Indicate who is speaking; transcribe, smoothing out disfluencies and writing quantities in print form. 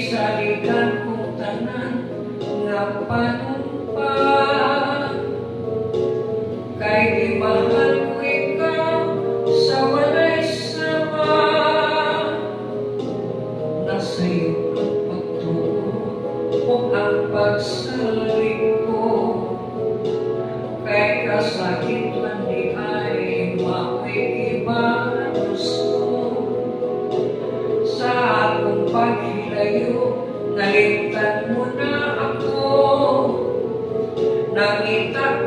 Speaker 1: saligan kong tanan nga panumpa. Kay gimahal ko ikaw sa walay sama. Nasa'yo ang pagtuo o ang pagsalig ko. Kay kasakit man di ay mao'y ibanos ko. Sa akong paghilayo, naligtan mo na ako. Nangita